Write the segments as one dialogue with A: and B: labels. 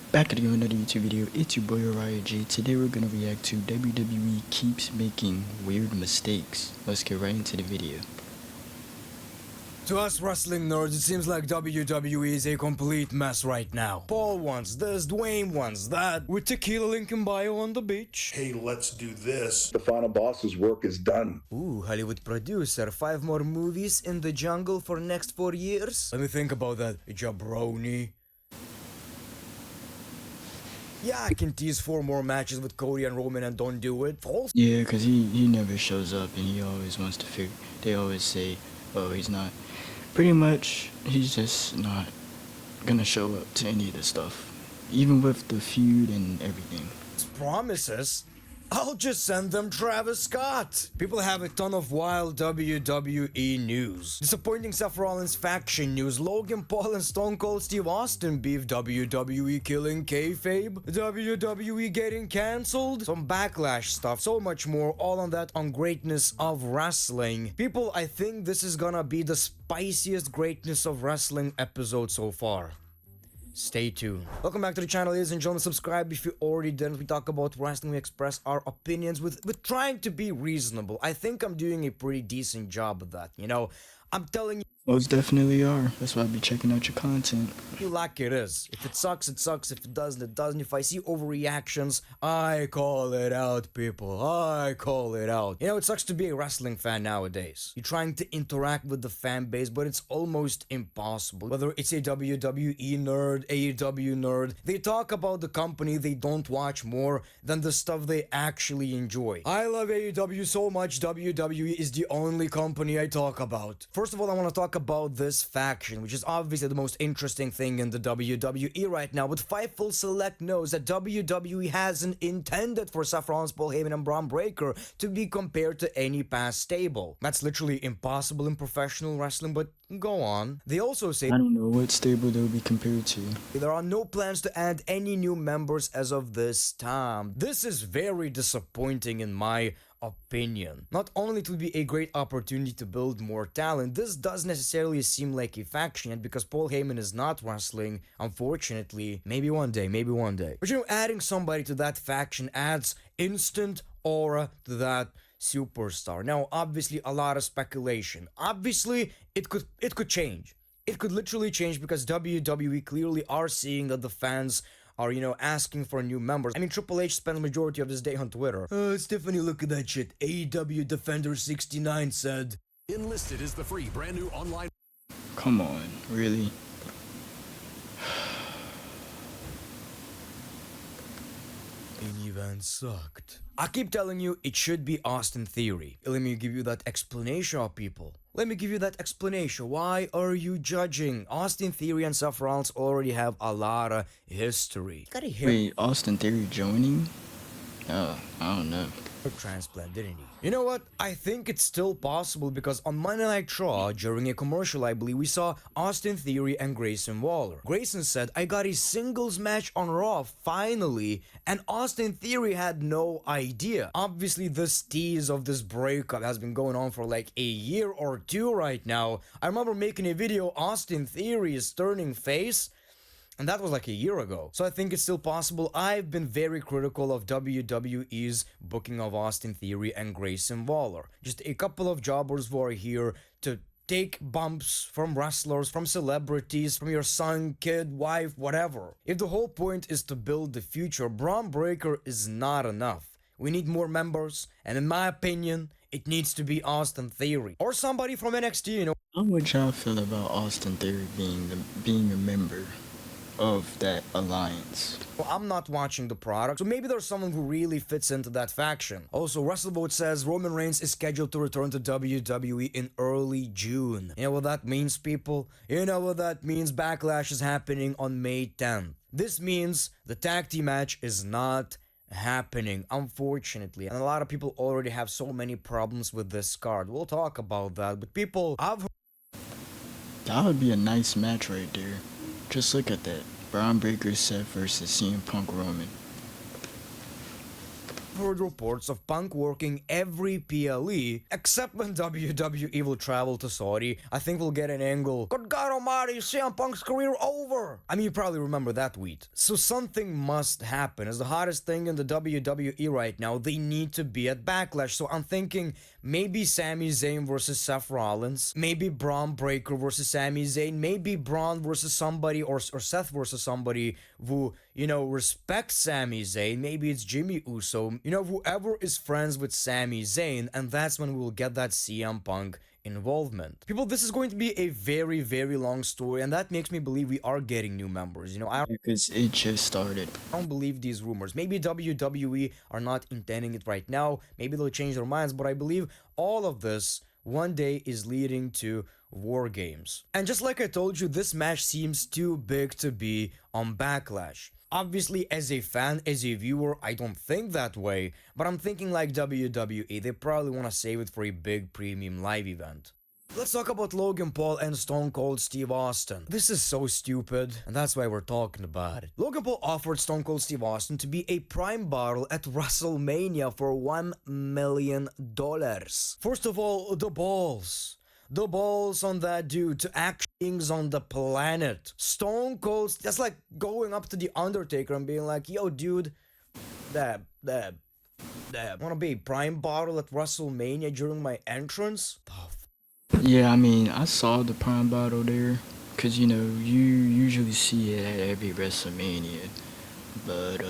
A: Back at another YouTube video, it's your boy Orion G. Today we're gonna react to WWE keeps making weird mistakes. Let's get right into the video.
B: To us wrestling nerds, it seems like WWE is a complete mess right now. Paul wants this, Dwayne wants that, with Tequila Lincoln Bio on the beach.
C: Hey, let's do this. The final boss's work is done.
B: Ooh, Hollywood producer, 5 more movies in the jungle for next 4 years? Let me think about that, jabroni. Yeah, I can tease 4 more matches with Cody and Roman and don't do it. False.
A: Yeah, cause he never shows up and he always wants to figure. They always say, oh, he's not. Pretty much, he's just not gonna show up to any of the stuff, even with the feud and everything.
B: Promises? I'll just send them Travis Scott. People have a ton of wild WWE news. Disappointing Seth Rollins faction news, Logan Paul and Stone Cold Steve Austin beef, WWE killing kayfabe, WWE getting cancelled, some backlash stuff, so much more, all on that on greatness of wrestling. People, I think this is gonna be the spiciest greatness of wrestling episode so far. Stay tuned. Welcome back to the channel, ladies and gentlemen. Subscribe if you already didn't. We talk about wrestling, we express our opinions with trying to be reasonable. I think I'm doing a pretty decent job of that, you know. I'm telling you.
A: Most definitely are. That's why I'll be checking out your content.
B: Like it is. If it sucks, it sucks. If it doesn't, it doesn't. If I see overreactions, I call it out, people. I call it out. You know, it sucks to be a wrestling fan nowadays. You're trying to interact with the fan base, but it's almost impossible. Whether it's a WWE nerd, AEW nerd, they talk about the company they don't watch more than the stuff they actually enjoy. I love AEW so much, WWE is the only company I talk about. First of all, I want to talk about this faction, which is obviously the most interesting thing in the WWE right now, but Fightful Select knows that WWE hasn't intended for Seth Rollins, Paul Heyman, and Braun Breaker to be compared to any past stable. That's literally impossible in professional wrestling, but go on. They also say
A: I don't know what stable they'll be compared to.
B: there are no plans to add any new members as of this time. This is very disappointing in my opinion. Not only it would be a great opportunity to build more talent, this does necessarily seem like a faction yet because Paul Heyman is not wrestling, unfortunately. Maybe one day, maybe one day. But you know, adding somebody to that faction adds instant aura to that superstar. Now, obviously, a lot of speculation. Obviously, it could change. It could literally change because WWE clearly are seeing that the fans are, you know, asking for new members. I mean, Triple H spent the majority of his day on Twitter. Stephanie, look at that shit. AEW Defender 69 said.
D: Enlisted is the free brand new online.
A: Come on, really?
B: Main event sucked. I keep telling you, it should be Austin Theory. Let me give you that explanation, people. Let me give you that explanation. Why are you judging? Austin Theory and Seth Rollins already have a lot of history. Gotta hear.
A: Wait, Austin Theory joining? I don't know.
B: Transplant, didn't he? You know what? I think it's still possible because on Monday Night Raw, during a commercial, I believe, we saw Austin Theory and Grayson Waller. Grayson said, I got a singles match on Raw, finally, and Austin Theory had no idea. Obviously, this tease of this breakup has been going on for like a year or two right now. I remember making a video, Austin Theory is turning face, and that was like a year ago. So I think it's still possible. I've been very critical of WWE's booking of Austin Theory and Grayson Waller. Just a couple of jobbers who are here to take bumps from wrestlers, from celebrities, from your son, kid, wife, whatever. If the whole point is to build the future, Braun Breaker is not enough. We need more members, and in my opinion, it needs to be Austin Theory. Or somebody from NXT, you know.
A: How would y'all feel about Austin Theory being a member of that alliance?
B: Well, I'm not watching the product, so maybe there's someone who really fits into that faction. Also, WrestleBoat says Roman Reigns is scheduled to return to WWE in early June. You know what that means, people? You know what that means? Backlash is happening on May 10th. This means the tag team match is not happening, unfortunately, and a lot of people already have so many problems with this card. We'll talk about that, but people, I've heard
A: That would be a nice match right there. Just look at that. Braun Breaker Seth versus CM Punk Roman.
B: heard reports of Punk working every PLE except when WWE will travel to Saudi. I think we'll get an angle. Good God Almighty, CM Punk's career over. I mean, you probably remember that tweet. So something must happen. As the hottest thing in the WWE right now, they need to be at Backlash. So I'm thinking maybe Sami Zayn versus Seth Rollins, maybe Braun Breaker versus Sami Zayn, maybe Braun versus somebody or Seth versus somebody who, respects Sami Zayn. Maybe it's Jimmy Uso, whoever is friends with Sami Zayn, and that's when we'll get that CM Punk involvement. People, this is going to be a very, very long story, and that makes me believe we are getting new members.
A: Because it just started.
B: I don't believe these rumors. Maybe WWE are not intending it right now. Maybe they'll change their minds, but I believe all of this one day is leading to War Games. And just like I told you, this match seems too big to be on Backlash. Obviously, as a fan, as a viewer, I don't think that way, but I'm thinking like WWE, they probably want to save it for a big premium live event. Let's talk about Logan Paul and Stone Cold Steve Austin. This is so stupid, and that's why we're talking about it. Logan Paul offered Stone Cold Steve Austin to be a prime bottle at WrestleMania for $1 million. First of all, the balls. The balls on that dude to act things on the planet. Stone Cold, that's like going up to the Undertaker and being like, yo dude, wanna be a prime bottle at WrestleMania during my entrance?
A: Yeah, I mean, I saw the Prime Bottle there, because, you usually see it at every WrestleMania, but,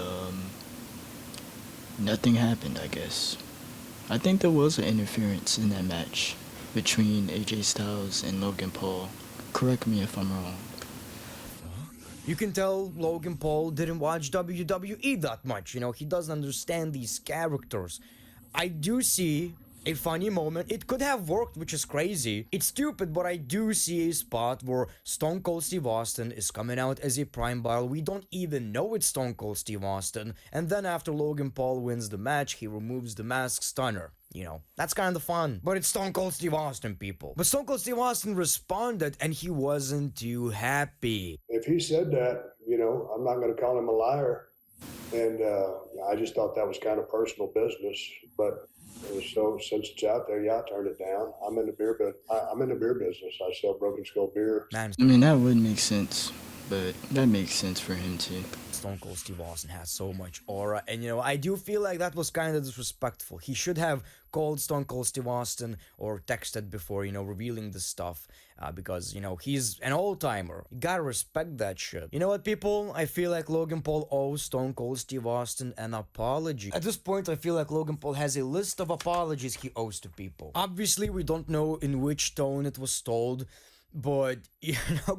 A: nothing happened, I guess. I think there was an interference in that match between AJ Styles and Logan Paul. Correct me if I'm wrong.
B: You can tell Logan Paul didn't watch WWE that much, he doesn't understand these characters. I do see a funny moment. It could have worked, which is crazy. It's stupid, but I do see a spot where Stone Cold Steve Austin is coming out as a prime bottle. We don't even know it's Stone Cold Steve Austin. And then after Logan Paul wins the match, he removes the mask. Stunner. That's kind of fun. But it's Stone Cold Steve Austin, people. But Stone Cold Steve Austin responded, and he wasn't too happy.
E: If he said that, I'm not going to call him a liar. And I just thought that was kind of personal business. But so since it's out there, I turned it down. I'm in the beer business. I sell Broken Skull beer.
B: Man,
A: I mean, that would make sense, but that makes sense for him too.
B: Stone Cold Steve Austin has so much aura, and I do feel like that was kind of disrespectful. He should have called Stone Cold Steve Austin or texted before, revealing this stuff, because, he's an old-timer. You gotta respect that shit. You know what, people? I feel like Logan Paul owes Stone Cold Steve Austin an apology. At this point, I feel like Logan Paul has a list of apologies he owes to people. Obviously, we don't know in which tone it was told, but,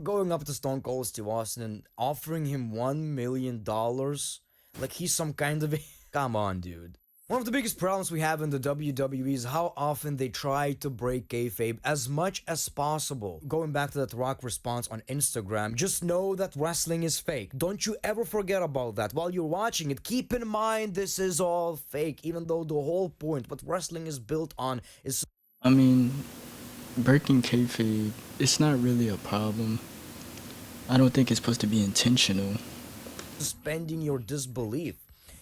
B: going up to Stone Cold Steve Austin and offering him $1 million, like he's some kind of come on, dude. One of the biggest problems we have in the WWE is how often they try to break kayfabe as much as possible. Going back to that Rock response on Instagram, just know that wrestling is fake. Don't you ever forget about that. While you're watching it, keep in mind this is all fake, even though the whole point, what wrestling is built on is...
A: I mean, breaking kayfabe, it's not really a problem. I don't think it's supposed to be intentional.
B: Suspending your disbelief.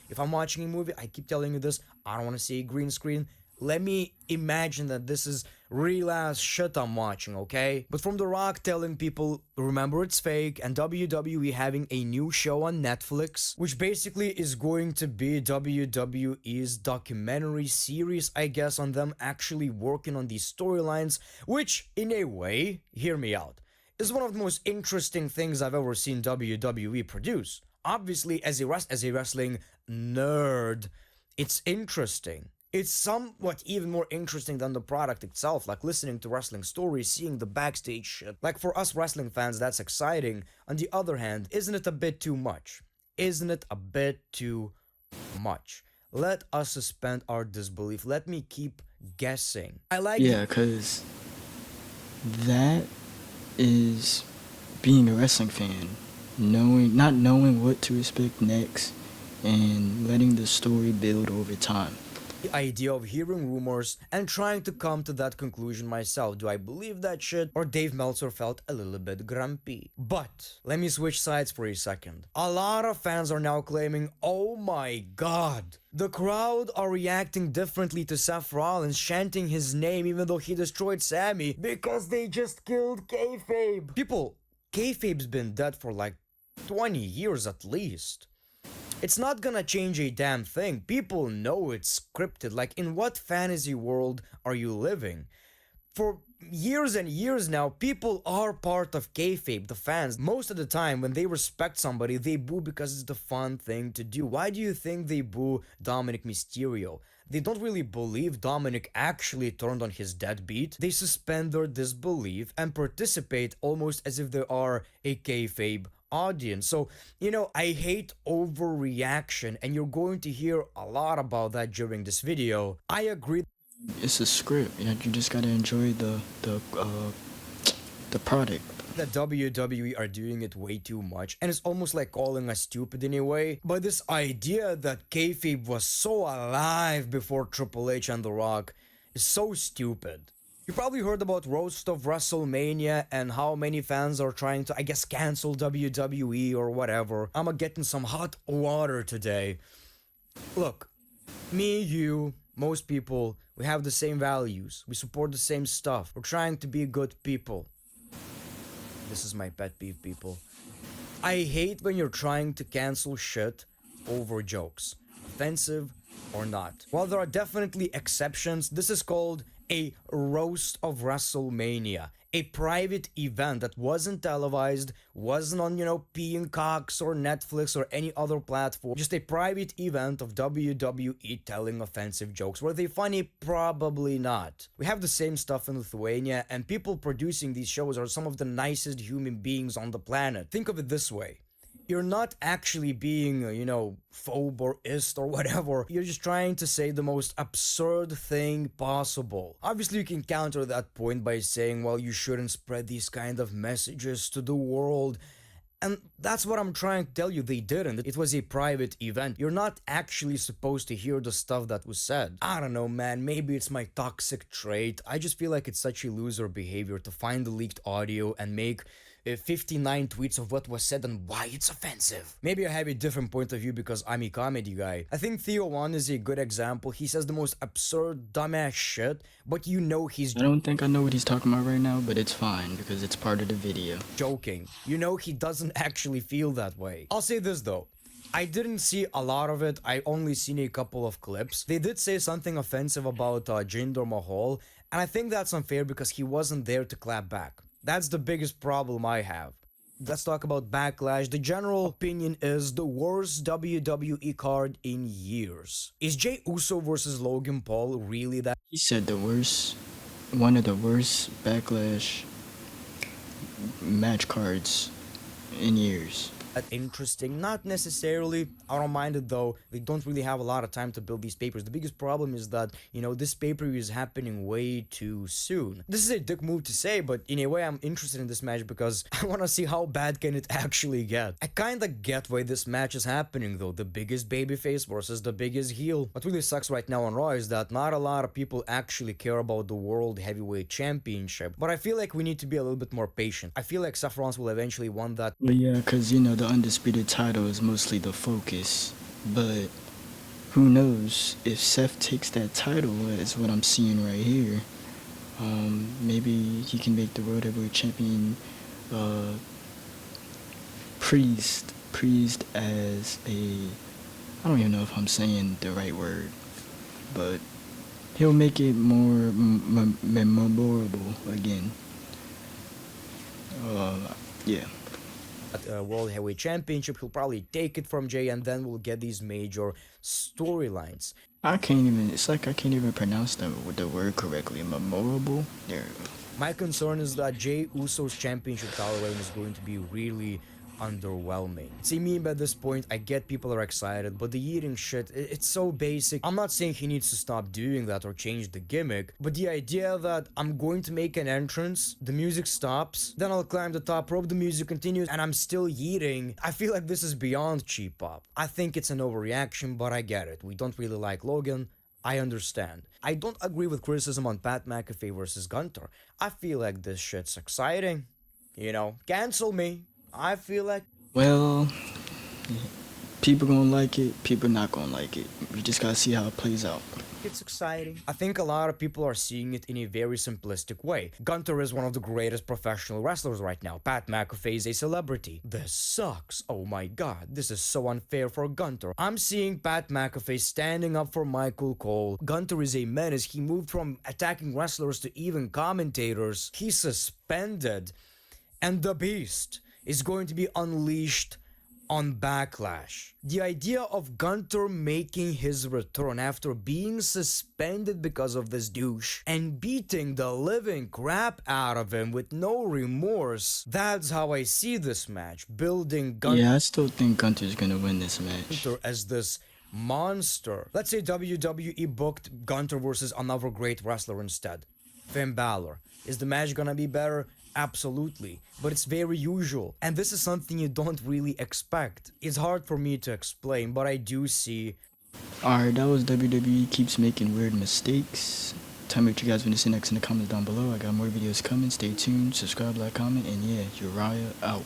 B: If I'm watching a movie, I keep telling you this, I don't want to see a green screen. Let me imagine that this is real ass shit I'm watching, okay? But from The Rock telling people, remember it's fake, and WWE having a new show on Netflix, which basically is going to be WWE's documentary series, I guess, on them actually working on these storylines, which, in a way, hear me out, is one of the most interesting things I've ever seen WWE produce. Obviously, as a wrestling nerd, it's interesting. It's somewhat even more interesting than the product itself, like listening to wrestling stories, seeing the backstage shit. Like for us wrestling fans, that's exciting. On the other hand, isn't it a bit too much? Isn't it a bit too much? Let us suspend our disbelief. Let me keep guessing.
A: Yeah, because that is being a wrestling fan. Not knowing what to expect next and letting the story build over time.
B: The idea of hearing rumors and trying to come to that conclusion myself. Do I believe that shit? Or Dave Meltzer felt a little bit grumpy? But let me switch sides for a second. A lot of fans are now claiming, oh my god, the crowd are reacting differently to Seth Rollins chanting his name even though he destroyed Sammy because they just killed kayfabe. People, kayfabe's been dead for like 20 years at least. It's not gonna change a damn thing. People know it's scripted. Like, in what fantasy world are you living? For years and years now, people are part of kayfabe, the fans. Most of the time, when they respect somebody, they boo because it's the fun thing to do. Why do you think they boo Dominic Mysterio? They don't really believe Dominic actually turned on his deadbeat. They suspend their disbelief and participate almost as if they are a kayfabe audience. So, I hate overreaction, and you're going to hear a lot about that during this video. I agree.
A: It's a script. You just gotta enjoy the product.
B: That WWE are doing it way too much, and it's almost like calling us stupid in a way. But this idea that kayfabe was so alive before Triple H and The Rock is so stupid. You probably heard about Roast of WrestleMania and how many fans are trying to, I guess, cancel WWE or whatever. I'ma get in some hot water today. Look, me, you, most people, we have the same values. We support the same stuff. We're trying to be good people. This is my pet peeve, people. I hate when you're trying to cancel shit over jokes, offensive or not. While there are definitely exceptions, this is called a Roast of WrestleMania, a private event that wasn't televised, wasn't on, Peeing Cox or Netflix or any other platform, just a private event of WWE telling offensive jokes. Were they funny? Probably not. We have the same stuff in Lithuania, and people producing these shows are some of the nicest human beings on the planet. Think of it this way. You're not actually being, phobe or ist or whatever. You're just trying to say the most absurd thing possible. Obviously, you can counter that point by saying, well, you shouldn't spread these kind of messages to the world. And that's what I'm trying to tell you. They didn't. It was a private event. You're not actually supposed to hear the stuff that was said. I don't know, man. Maybe it's my toxic trait. I just feel like it's such a loser behavior to find the leaked audio and make 59 tweets of what was said and why it's offensive. Maybe I have a different point of view because I'm a comedy guy. I think Theo One is a good example. He says the most absurd, dumbass shit, but he's
A: I don't think I know what he's talking about right now, but it's fine because it's part of the video.
B: joking. He doesn't actually feel that way. I'll say this though. I didn't see a lot of it. I only seen a couple of clips. They did say something offensive about Jinder Mahal, and I think that's unfair because he wasn't there to clap back. That's the biggest problem I have. Let's talk about Backlash. The general opinion is the worst WWE card in years. Is Jey Uso versus Logan Paul really that?
A: He said one of the worst Backlash match cards in years.
B: Interesting? Not necessarily. I don't mind it though. They don't really have a lot of time to build these papers. The biggest problem is that, this pay-per-view is happening way too soon. This is a dick move to say, but in a way I'm interested in this match because I want to see how bad can it actually get. I kinda get why this match is happening though. The biggest babyface versus the biggest heel. What really sucks right now on Raw is that not a lot of people actually care about the World Heavyweight Championship. But I feel like we need to be a little bit more patient. I feel like Seth Rollins will eventually win that.
A: Well, yeah, because, the undisputed title is mostly the focus. But who knows if Seth takes that title, is what I'm seeing right here. Maybe he can make the World Heavyweight Champion praised as I don't even know if I'm saying the right word, but he'll make it more memorable again. Yeah.
B: World Heavyweight Championship, he'll probably take it from Jay, and then we'll get these major storylines.
A: It's like I can't even pronounce the word correctly. Memorable? There we go.
B: My concern is that Jey Uso's championship title reign is going to be really underwhelming. See, me by this point, I get people are excited, but the eating shit, it's so basic. I'm not saying he needs to stop doing that or change the gimmick, but the idea that I'm going to make an entrance, the music stops, then I'll climb the top rope, the music continues, and I'm still eating, I feel like this is beyond cheap pop. I think it's an overreaction, but I get it. We don't really like Logan. I understand. I don't agree with criticism on Pat McAfee versus Gunter. I feel like this shit's exciting. You know, cancel me. I feel like
A: Well, people gonna like it, people not gonna like it. We just gotta see how it plays out.
B: it's exciting. I think a lot of people are seeing it in a very simplistic way. Gunter is one of the greatest professional wrestlers right now. Pat McAfee is a celebrity. This sucks. Oh my god, this is so unfair for Gunter. I'm seeing Pat McAfee standing up for Michael Cole. Gunter is a menace. He moved from attacking wrestlers to even commentators. He's suspended. And the beast is going to be unleashed on Backlash. The idea of Gunter making his return after being suspended because of this douche and beating the living crap out of him with no remorse, that's how I see this match, building
A: Yeah, I still think Gunter's gonna win this match.
B: Gunter as this monster. Let's say WWE booked Gunter versus another great wrestler instead. Finn Balor. Is the match gonna be better? Absolutely, but it's very usual, and this is something you don't really expect. It's hard for me to explain, but I do see.
A: Alright, that was WWE keeps making weird mistakes. Tell me what you guys want to see next in the comments down below. I got more videos coming. Stay tuned, subscribe, like, comment, and yeah, Uriah out.